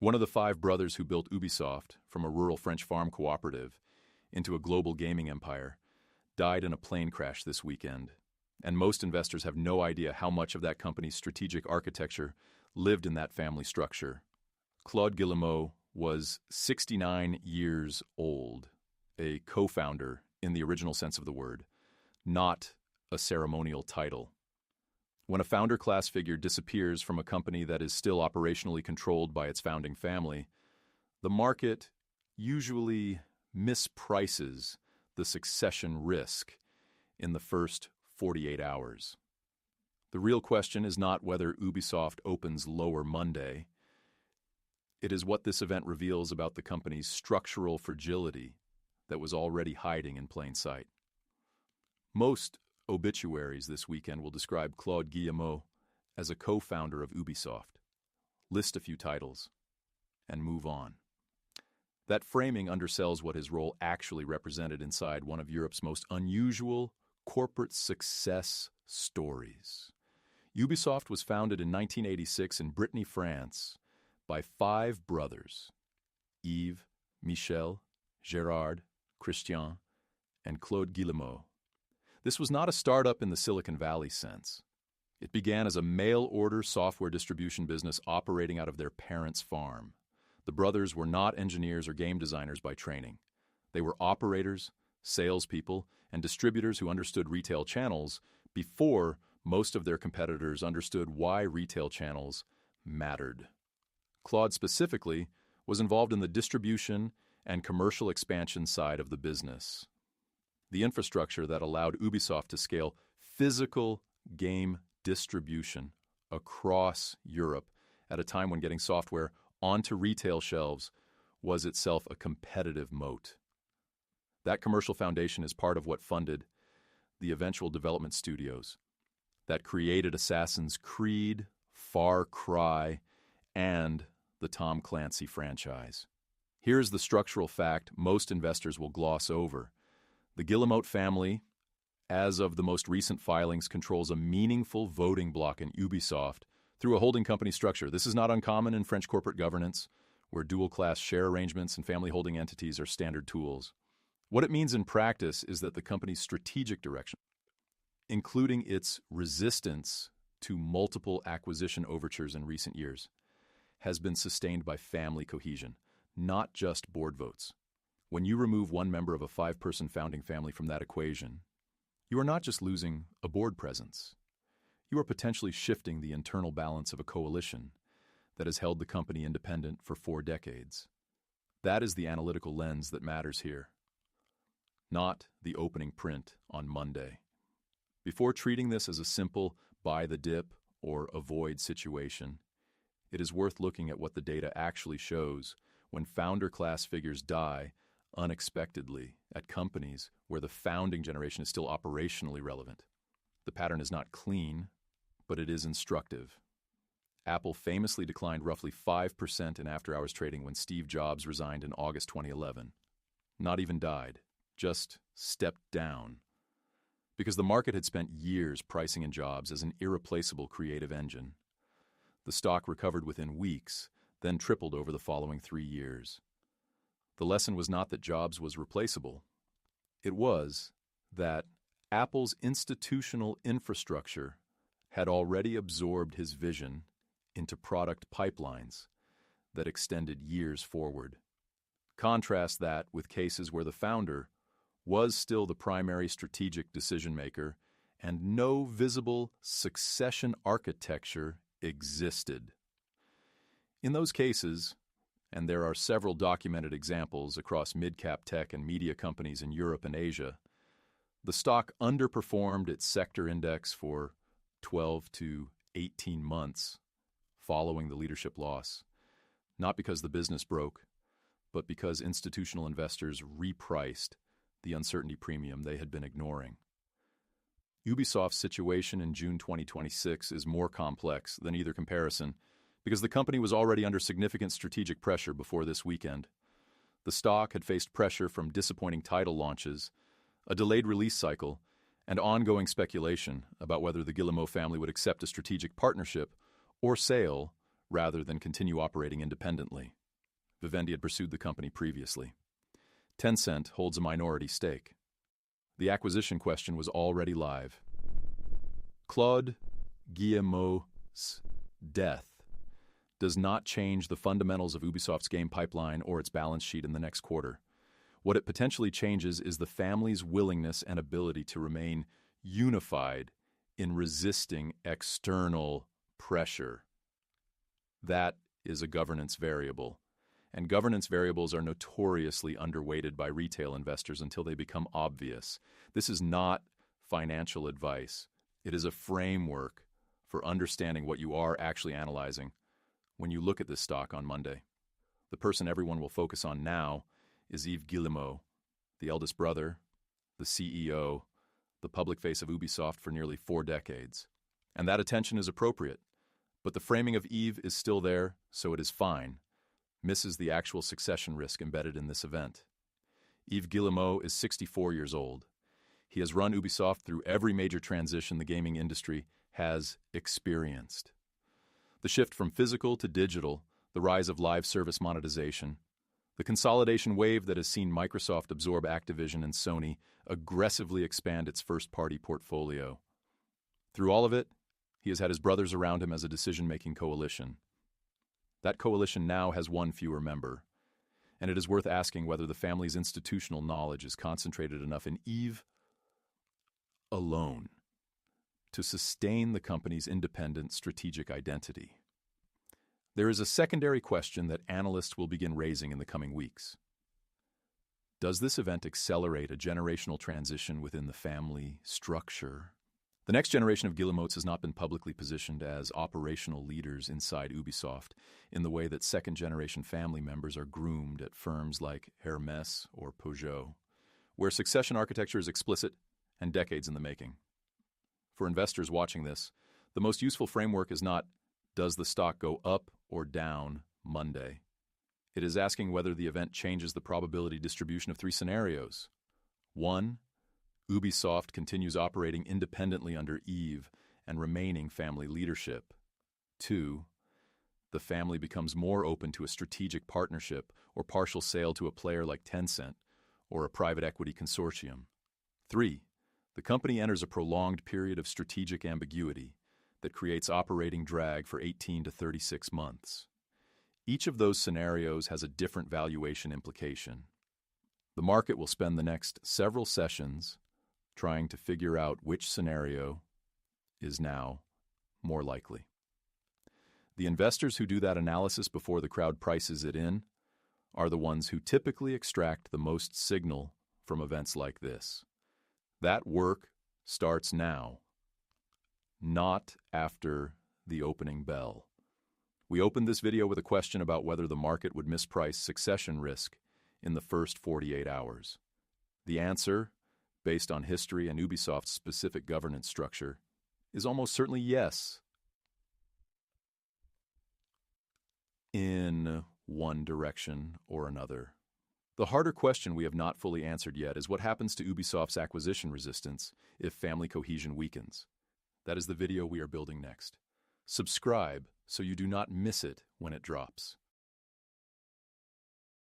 One of the five brothers who built Ubisoft from a rural French farm cooperative into a global gaming empire died in a plane crash this weekend, and most investors have no idea how much of that company's strategic architecture lived in that family structure. Claude Guillemot was 69 years old, a co-founder in the original sense of the word, not a ceremonial title. When a founder-class figure disappears from a company that is still operationally controlled by its founding family, the market usually misprices the succession risk in the first 48 hours. The real question is not whether Ubisoft opens lower Monday. It is what this event reveals about the company's structural fragility that was already hiding in plain sight. Most obituaries this weekend will describe Claude Guillemot as a co-founder of Ubisoft, list a few titles, and move on. That framing undersells what his role actually represented inside one of Europe's most unusual corporate success stories. Ubisoft was founded in 1986 in Brittany, France, by five brothers, Yves, Michel, Gérard, Christian, and Claude Guillemot. This was not a startup in the Silicon Valley sense. It began as a mail-order software distribution business operating out of their parents' farm. The brothers were not engineers or game designers by training. They were operators, salespeople, and distributors who understood retail channels before most of their competitors understood why retail channels mattered. Claude specifically was involved in the distribution and commercial expansion side of the business. The infrastructure that allowed Ubisoft to scale physical game distribution across Europe at a time when getting software onto retail shelves was itself a competitive moat. That commercial foundation is part of what funded the eventual development studios that created Assassin's Creed, Far Cry, and the Tom Clancy franchise. Here's the structural fact most investors will gloss over. The Guillemot family, as of the most recent filings, controls a meaningful voting block in Ubisoft through a holding company structure. This is not uncommon in French corporate governance, where dual-class share arrangements and family holding entities are standard tools. What it means in practice is that the company's strategic direction, including its resistance to multiple acquisition overtures in recent years, has been sustained by family cohesion, not just board votes. When you remove one member of a five-person founding family from that equation, you are not just losing a board presence. You are potentially shifting the internal balance of a coalition that has held the company independent for 4 decades. That is the analytical lens that matters here, not the opening print on Monday. Before treating this as a simple buy the dip or avoid situation, it is worth looking at what the data actually shows when founder-class figures die unexpectedly at companies where the founding generation is still operationally relevant. The pattern is not clean, but it is instructive. Apple famously declined roughly 5% in after-hours trading when Steve Jobs resigned in August 2011. Not even died, just stepped down. Because the market had spent years pricing in Jobs as an irreplaceable creative engine. The stock recovered within weeks, then tripled over the following 3 years. The lesson was not that Jobs was replaceable. It was that Apple's institutional infrastructure had already absorbed his vision into product pipelines that extended years forward. Contrast that with cases where the founder was still the primary strategic decision-maker and no visible succession architecture existed. In those cases, and there are several documented examples across mid-cap tech and media companies in Europe and Asia, the stock underperformed its sector index for 12 to 18 months following the leadership loss, not because the business broke, but because institutional investors repriced the uncertainty premium they had been ignoring. Ubisoft's situation in June 2026 is more complex than either comparison because the company was already under significant strategic pressure before this weekend. The stock had faced pressure from disappointing title launches, a delayed release cycle, and ongoing speculation about whether the Guillemot family would accept a strategic partnership or sale rather than continue operating independently. Vivendi had pursued the company previously. Tencent holds a minority stake. The acquisition question was already live. Claude Guillemot's death does not change the fundamentals of Ubisoft's game pipeline or its balance sheet in the next quarter. What it potentially changes is the family's willingness and ability to remain unified in resisting external pressure. That is a governance variable. And governance variables are notoriously underweighted by retail investors until they become obvious. This is not financial advice. It is a framework for understanding what you are actually analyzing when you look at this stock on Monday. The person everyone will focus on now is Yves Guillemot, the eldest brother, the CEO, the public face of Ubisoft for nearly 4 decades. And that attention is appropriate. But the framing of Yves is still there, so it is fine. Misses the actual succession risk embedded in this event. Yves Guillemot is 64 years old. He has run Ubisoft through every major transition the gaming industry has experienced. The shift from physical to digital, the rise of live service monetization, the consolidation wave that has seen Microsoft absorb Activision and Sony aggressively expand its first-party portfolio. Through all of it, he has had his brothers around him as a decision-making coalition. That coalition now has one fewer member, and it is worth asking whether the family's institutional knowledge is concentrated enough in Yves alone to sustain the company's independent strategic identity. There is a secondary question that analysts will begin raising in the coming weeks. Does this event accelerate a generational transition within the family structure? The next generation of Guillemots has not been publicly positioned as operational leaders inside Ubisoft in the way that second-generation family members are groomed at firms like Hermès or Peugeot, where succession architecture is explicit and decades in the making. For investors watching this, the most useful framework is not, does the stock go up or down Monday? It is asking whether the event changes the probability distribution of 3 scenarios. 1, Ubisoft continues operating independently under Yves and remaining family leadership. 2, the family becomes more open to a strategic partnership or partial sale to a player like Tencent or a private equity consortium. 3, the company enters a prolonged period of strategic ambiguity that creates operating drag for 18 to 36 months. Each of those scenarios has a different valuation implication. The market will spend the next several sessions trying to figure out which scenario is now more likely. The investors who do that analysis before the crowd prices it in are the ones who typically extract the most signal from events like this. That work starts now, not after the opening bell. We opened this video with a question about whether the market would misprice succession risk in the first 48 hours. The answer, based on history and Ubisoft's specific governance structure, is almost certainly yes. In one direction or another. The harder question we have not fully answered yet is what happens to Ubisoft's acquisition resistance if family cohesion weakens. That is the video we are building next. Subscribe so you do not miss it when it drops.